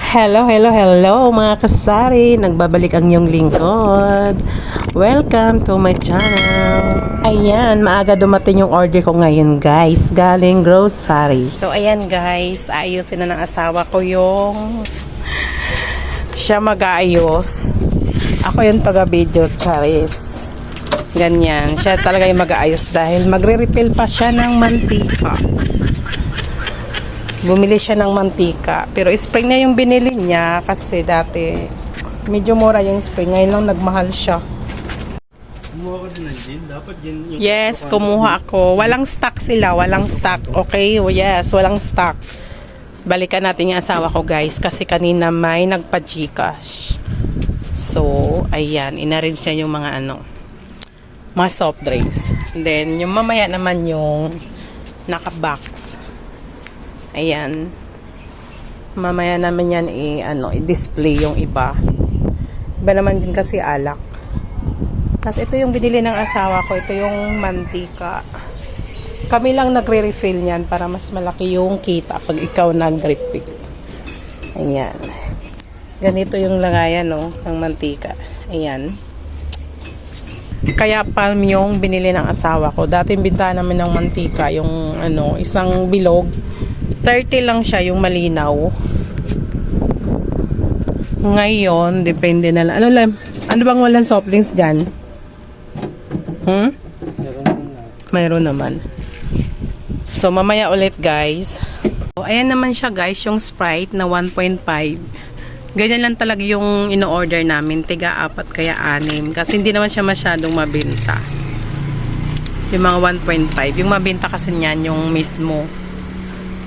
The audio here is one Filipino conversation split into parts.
Hello, hello, hello mga kasari. Nagbabalik ang inyong lingkod. Welcome to my channel. Ayan, maaga dumating yung order ko ngayon guys. Galing grocery. So ayan guys, ayusin na ng asawa ko yung siya mag-aayos. Ako yung taga-video, Charis. Ganyan, siya talaga yung mag-aayos dahil magre-refill pa siya ng mantika. Bumili siya ng mantika. Pero spring na yung binili niya kasi dati medyo mura yung spring. Ngayon lang nagmahal siya. Kumuha ka din ng gin? Dapat gin yung... Yes, kumuha ako. Walang stock sila. Walang stock. Okay? Oh, yes, walang stock. Balikan natin yung asawa ko guys. Kasi kanina may nagpa-Gcash. So, ayan. Inarrange niya yung mga mga soft drinks. And then, yung mamaya naman yung naka-box. Ayan. Mamaya naman yan i-display yung iba. Iba naman din kasi alak. Tapos ito yung binili ng asawa ko. Ito yung mantika. Kami lang nagre-refill niyan para mas malaki yung kita pag ikaw nag-refill. Ayan. Ganito yung lagayan ng mantika. Ayan. Kaya palm yung binili ng asawa ko. Dati yung binta namin ng mantika, yung isang bilog. 30 lang siya yung malinaw. Ngayon, depende na lang. Ano bang walang soft drinks dyan? Mayroon naman. So, mamaya ulit guys. So, ayan naman siya guys, yung Sprite na 1.5. Ganyan lang talaga yung ino-order namin. Tiga 4 kaya 6. Kasi hindi naman siya masyadong mabenta. Yung mga 1.5. Yung mabenta kasi niyan yung mismo.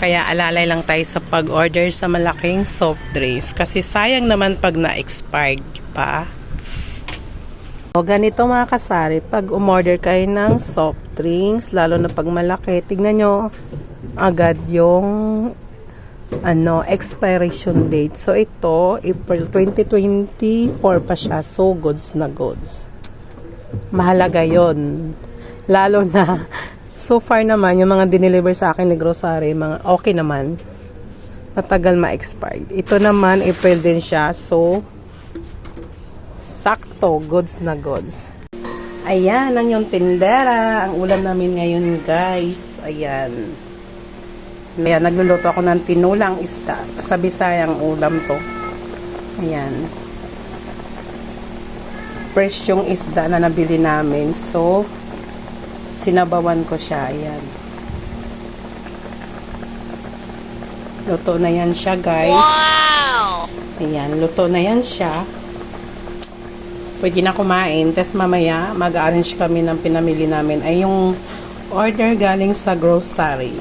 Kaya alalay lang tayo sa pag-order sa malaking soft drinks. Kasi sayang naman pag na-expired pa. O ganito mga kasari, pag umorder kayo ng soft drinks, lalo na pag malaki, tignan nyo agad yung expiration date. So ito, April 2024 pa siya. So goods na goods. Mahalaga yon. Lalo na so far naman, yung mga dineliver sa akin ni grocery, mga okay naman. Matagal ma-expired. Ito naman, April din siya. So, sakto. Goods na goods. Ayan, ang yung tindera. Ang ulam namin ngayon, guys. Ayan. Ayan, nagluluto ako ng tinulang isda. Sa Bisayang ulam to. Ayan. Fresh yung isda na nabili namin. So, sinabawan ko siya. Ayan. Luto na yan siya, guys. Wow! Ayan, luto na yan siya. Pwede na kumain. Tapos mamaya, mag-arrange kami ng pinamili namin. Ay yung order galing sa grocery.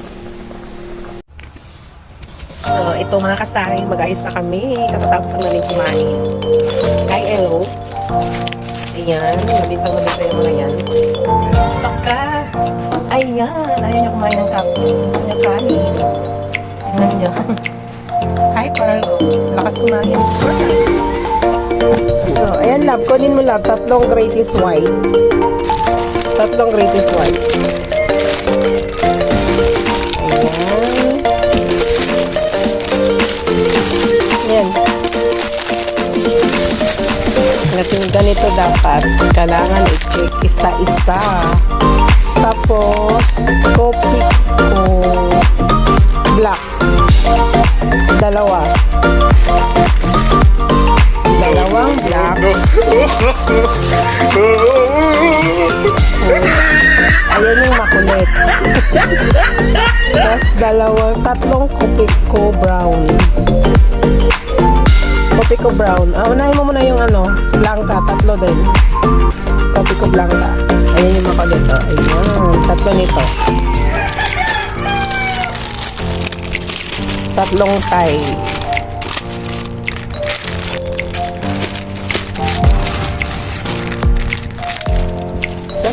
So, ito mga kasari, mag-ayos na kami. Katatapos ang namin kumain. Hi, hello. Ayan, mabintang-mabintang yung mga yan. Saka, ayan, ayaw niya kumain ng kape. Gusto niya kanin. Tingnan niya. Hi, Parlo. Lakas kumain. So, ayan, love. Kunin mo, love. 3 greatest white. 3 greatest white. Ayan. Ayan. Ganito dapat. Kailangan i-check isa-isa. Tapos, coffee ko black. 2. 2 black. Ayan yung makulit. Tapos 3 coffee ko brown. Coffee ko brown. Unahin mo muna yung blanca. 3 din. Coffee ko blanca. Ayan yung makulit. Ayan. 3 nito. 3 Thai.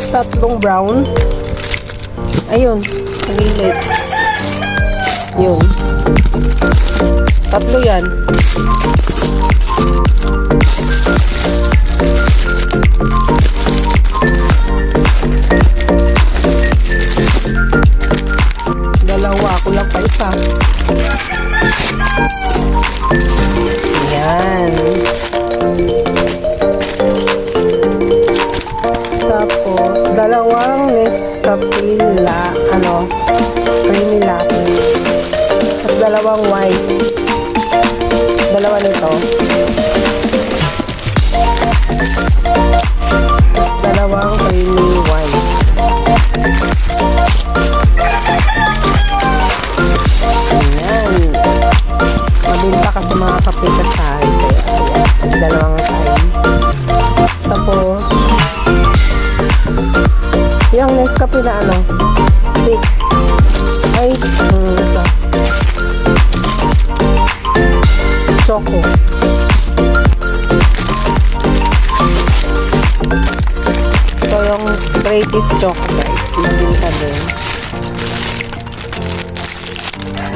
Tapos 3 brown. Ayun. Malilit. Yun. 3 yan. Dalawa. Kulang pa isa. dalawang white. Dalawa nito. Tapos dalawang creamy white. Ayan. Mabinta kasi mga kape kasari. Kaya dalawang tayo. Tapos yung Nescafe na ano, stick. Ay, isa. Choco. Ito yung British Choco guys. Mabinta din.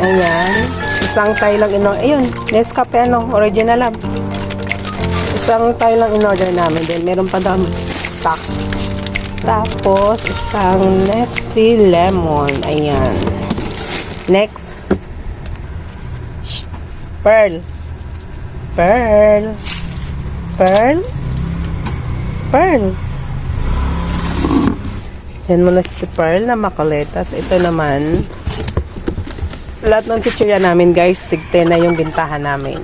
Ayan. Isang tayo lang ayun, Nescafe ano, original lang. Isang tayo lang in-order namin din. Meron pa daw stock. Tapos, isang Nesty Lemon. Ayan. Next. Shh. Pearl. Pearl. Pearl. Pearl. Yan muna si Pearl na makuletas. Ito naman, lahat ng chichirya namin guys, tig-10 na yung bintahan namin.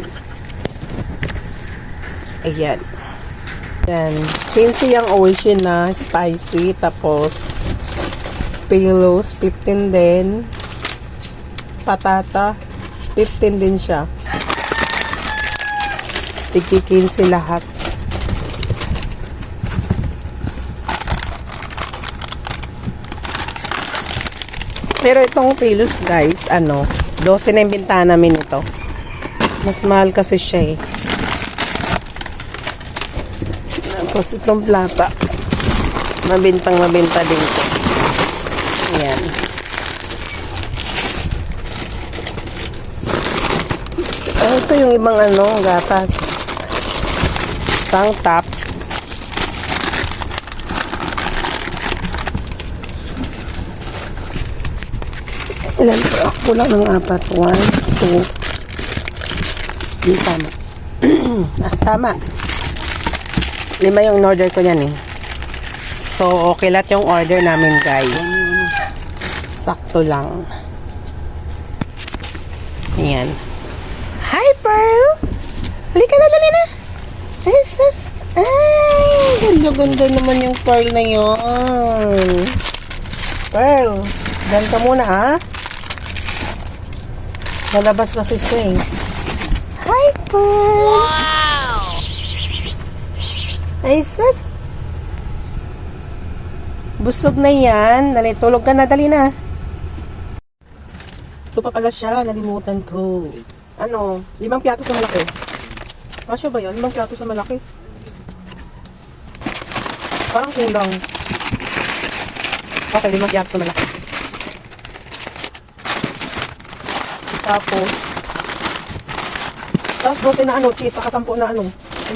Ayan. Yan. 15 yung ocean na spicy. Tapos, pillows, 15 din. Patata, 15 din siya. Tigti 15 lahat. Pero itong pillows guys, 12 na yung bintahan namin ito. Mas mahal kasi siya eh. Tapos itong Flapax. Mabinta din ito. Ayan. Ito yung ibang gatas. Isang top. Ilan po? Kulang ng 4. 1, 2. Hindi tama. Tama. 5 yung order ko yan eh. So, okay lahat yung order namin guys. Sakto lang. Ayan. Hi, Pearl! Halika na, dali na! Jesus! Ay! Ganda-ganda naman yung Pearl na yun. Pearl! Dan ka muna, ha? Lalabas kasi siya eh. Hi, Pearl! Wow! Ay, sus. Busog na yan. Dali, tulog ka na. Dali na. Ito pa pala siya. Nalimutan ko. 5 piatos na malaki. Kasya ba yun? 5 piatos na malaki. Parang kulang. Okay, 5 piatos na malaki. Tapos 12 na cheese. Saka 10 na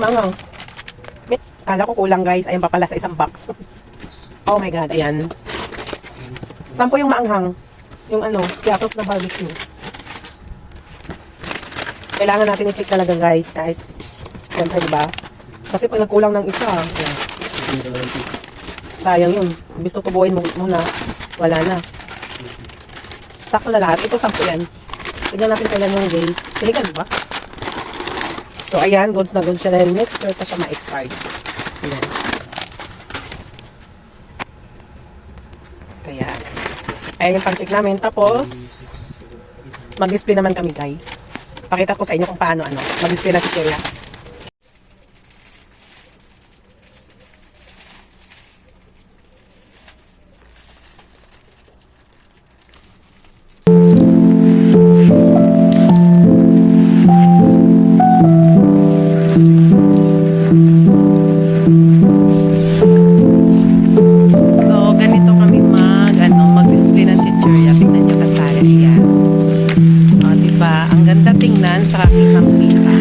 mangang. Kala ko kulang guys. Ayan pa pala sa isang box. Oh my god, ayan. 10 yung maanghang. Yung piatos na barbecue. Kailangan natin i-check talaga guys. Kahit, siyempre diba? Kasi pag nagkulang ng isa, ayan. Sayang yun. Imbis tutubuin mo muna, wala na. Sakto na lahat. Ito 10 yan. Tignan natin kailan yung day. Tinigan diba? So ayan, goods na goods siya. Dahil next year pa siya ma-expired. Ayan. Kaya, ayan yung pang-check namin. Tapos, mag-display naman kami guys. Pakita ko sa inyo kung paano mag-display na chichirya. Sa aking pangpita.